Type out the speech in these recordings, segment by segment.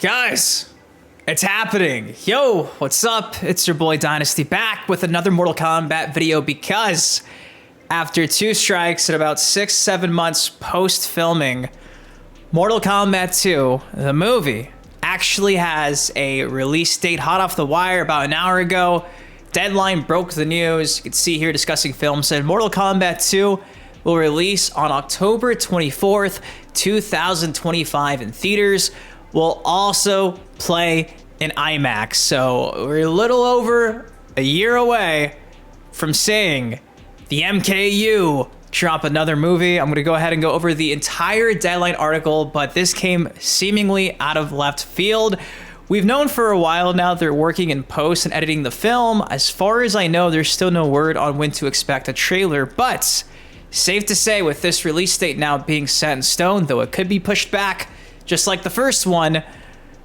Guys, it's happening. Yo, what's up? It's your boy Dynasty back with another Mortal Kombat video because after 2 strikes and about 6-7 months post-filming, Mortal Kombat 2, the movie, actually has a release date hot off the wire about an hour ago. Deadline broke the news. You can see here discussing film said Mortal Kombat 2 will release on October 24th, 2025 in theaters. Will also play in IMAX. So we're a little over a year away from seeing the MKU drop another movie. I'm going to go ahead and go over the entire Deadline article, but this came seemingly out of left field. We've known for a while now they're working in post and editing the film. As far as I know, there's still no word on when to expect a trailer, but safe to say with this release date now being set in stone, though it could be pushed back, just like the first one,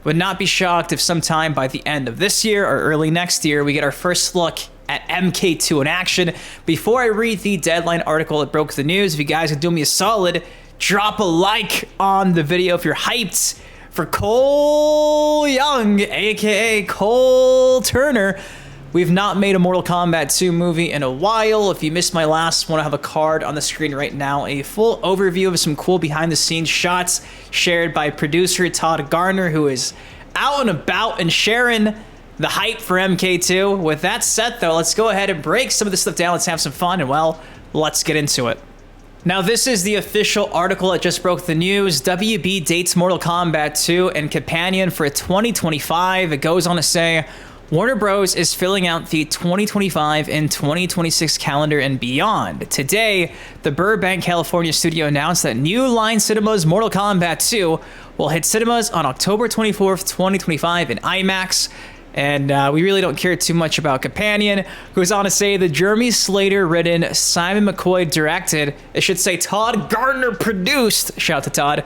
would not be shocked if sometime by the end of this year or early next year, we get our first look at MK2 in action. Before I read the Deadline article that broke the news, if you guys would do me a solid, drop a like on the video if you're hyped for Cole Young, aka Cole Turner. We've not made a Mortal Kombat 2 movie in a while. If you missed my last one, I have a card on the screen right now, a full overview of some cool behind-the-scenes shots shared by producer Todd Garner, who is out and about and sharing the hype for MK2. With that said, though, let's go ahead and break some of this stuff down. Let's have some fun, and, well, let's get into it. Now, this is the official article that just broke the news. WB dates Mortal Kombat 2 and Companion for 2025. It goes on to say, Warner Bros. Is filling out the 2025 and 2026 calendar and beyond. Today, the Burbank, California studio announced that New Line Cinema's Mortal Kombat 2 will hit cinemas on October 24th, 2025 in IMAX. And we really don't care too much about Companion. Goes on to say the Jeremy Slater written, Simon McCoy directed, it should say Todd Garner produced, shout out to Todd,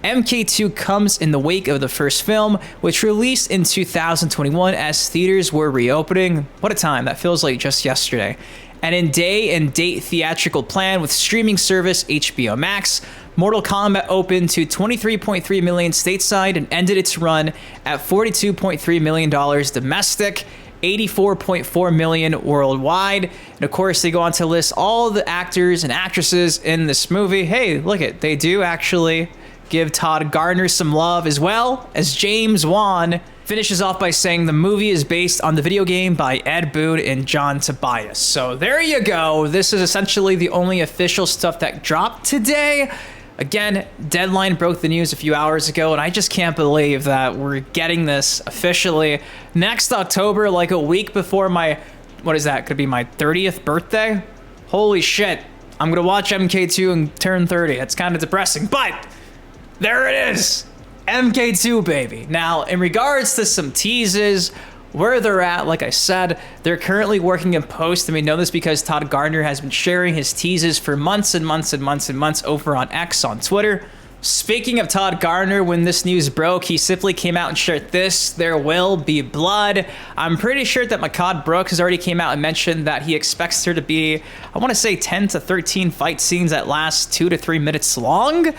MK2 comes in the wake of the first film, which released in 2021 as theaters were reopening. What a time, that feels like just yesterday. And in day and date theatrical plan with streaming service HBO Max, Mortal Kombat opened to $23.3 million stateside and ended its run at $42.3 million domestic, $84.4 million worldwide. And of course, they go on to list all the actors and actresses in this movie. Hey, look it, they do actually give Todd Garner some love, as well as James Wan finishes off by saying the movie is based on the video game by Ed Boon and John Tobias. So there you go. This is essentially the only official stuff that dropped today. Again, Deadline broke the news a few hours ago, and I just can't believe that we're getting this officially next October, like a week before my, what is that, could be my 30th birthday? Holy shit. I'm gonna watch MK2 and turn 30. It's kind of depressing, but there it is, MK2, baby. Now, in regards to some teases, where they're at, like I said, they're currently working in post, and we know this because Todd Garner has been sharing his teases for months and months and months and months over on X on Twitter. Speaking of Todd Garner, when this news broke, he simply came out and shared this: there will be blood. I'm pretty sure that Makad Brooks has already came out and mentioned that he expects there to be, I want to say 10 to 13 fight scenes that last 2 to 3 minutes long.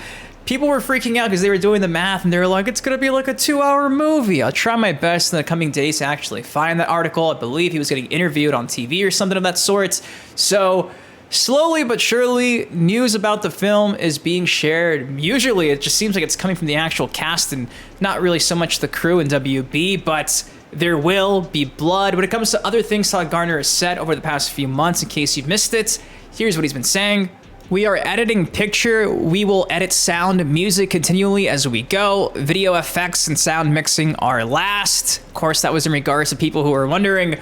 People were freaking out because they were doing the math and they were like, it's going to be like a 2-hour movie. I'll try my best in the coming days to actually find that article. I believe he was getting interviewed on TV or something of that sort. So slowly but surely, news about the film is being shared. Usually it just seems like it's coming from the actual cast and not really so much the crew in WB, but there will be blood. When it comes to other things Todd Garner has said over the past few months, in case you've missed it, here's what he's been saying. We are editing picture. We will edit sound, music continually as we go. Video effects and sound mixing are last. Of course, that was in regards to people who were wondering,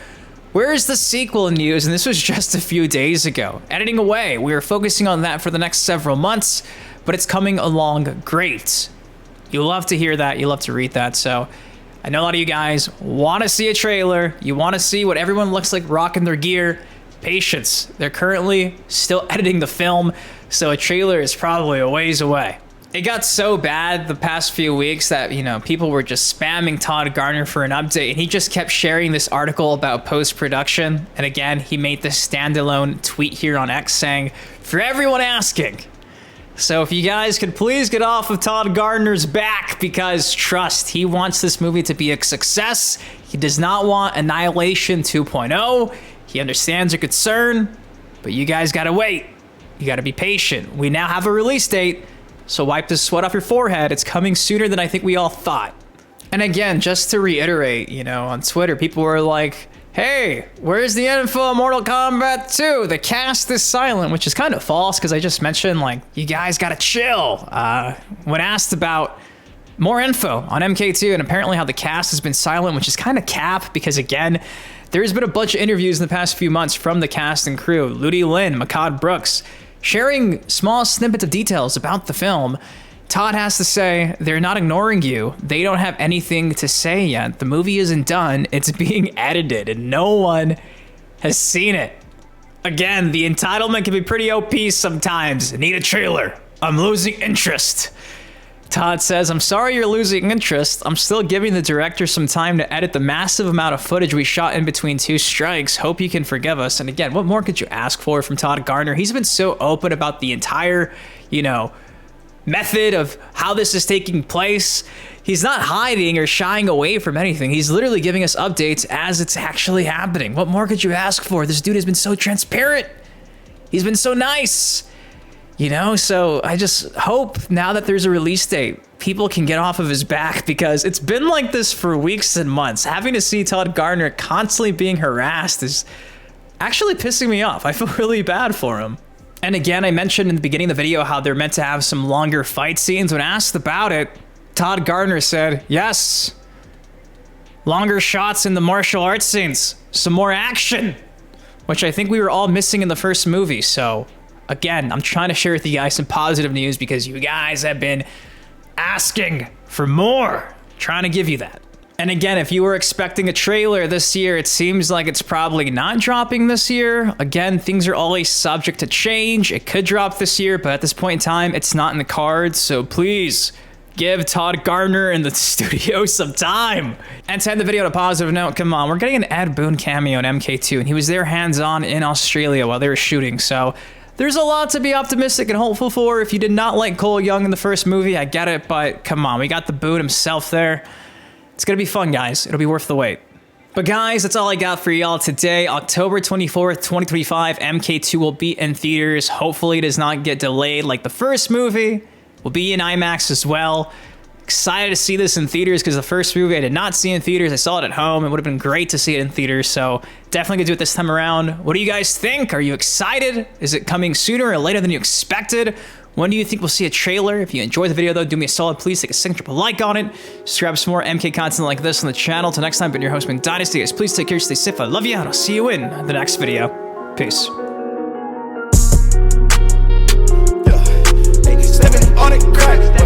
where is the sequel news? And this was just a few days ago. Editing away. We are focusing on that for the next several months, but it's coming along great. You love to hear that. You love to read that. So I know a lot of you guys want to see a trailer. You want to see what everyone looks like rocking their gear. Patience. They're currently still editing the film, so a trailer is probably a ways away. It got so bad the past few weeks that, you know, people were just spamming Todd Garner for an update, and he just kept sharing this article about post-production. And again, he made this standalone tweet here on X saying, for everyone asking, So if you guys could please get off of Todd Garner's back, because trust, he wants this movie to be a success. He does not want Annihilation 2.0. He understands your concern, but you guys gotta wait. You gotta be patient. We now have a release date, so wipe the sweat off your forehead. It's coming sooner than I think we all thought. And again, just to reiterate, you know, on Twitter, people were like, hey, where's the info on Mortal Kombat 2? The cast is silent, which is kind of false because I just mentioned, like, you guys gotta chill. When asked about more info on MK2 and apparently how the cast has been silent, which is kind of cap because, again, there's been a bunch of interviews in the past few months from the cast and crew, Ludi Lin, Makad Brooks, sharing small snippets of details about the film. Todd has to say, they're not ignoring you. They don't have anything to say yet. The movie isn't done. It's being edited, and no one has seen it. Again, the entitlement can be pretty OP sometimes. Need a trailer. I'm losing interest. Todd says, I'm sorry you're losing interest. I'm still giving the director some time to edit the massive amount of footage we shot in between 2 strikes. Hope you can forgive us. And again, what more could you ask for from Todd Garner? He's been so open about the entire, you know, method of how this is taking place. He's not hiding or shying away from anything. He's literally giving us updates as it's actually happening. What more could you ask for? This dude has been so transparent. He's been so nice. You know, so I just hope now that there's a release date, people can get off of his back, because it's been like this for weeks and months. Having to see Todd Garner constantly being harassed is actually pissing me off. I feel really bad for him. And again, I mentioned in the beginning of the video how they're meant to have some longer fight scenes. When asked about it, Todd Garner said, yes, longer shots in the martial arts scenes, some more action, which I think we were all missing in the first movie. So again, I'm trying to share with you guys some positive news because you guys have been asking for more. Trying to give you that. And again, if you were expecting a trailer this year, it seems like it's probably not dropping this year. Again, things are always subject to change. It could drop this year, but at this point in time, it's not in the cards. So please give Todd Garner and the studio some time. And to end the video on a positive note, come on, we're getting an Boon Cameo in MK2, and he was there hands-on in Australia while they were shooting. So there's a lot to be optimistic and hopeful for. If you did not like Cole Young in the first movie, I get it, but come on, we got the Boon himself there. It's gonna be fun, guys. It'll be worth the wait. But guys, that's all I got for y'all today. October 24th, 2025, MK2 will be in theaters. Hopefully it does not get delayed like the first movie. Will be in IMAX as well. Excited to see this in theaters because the first movie I did not see in theaters. I saw it at home. It would have been great to see it in theaters, so definitely gonna do it this time around. What do you guys think? Are you excited? Is it coming sooner or later than you expected? When do you think we'll see a trailer? If you enjoyed the video though, do me a solid, please take a second, drop a like on it. Subscribe for some more MK content like this on the channel. Till next time, been your host, Boon Dynasty. Guys, please take care, stay safe. I love you, and I'll see you in the next video. Peace. Living on it, crack.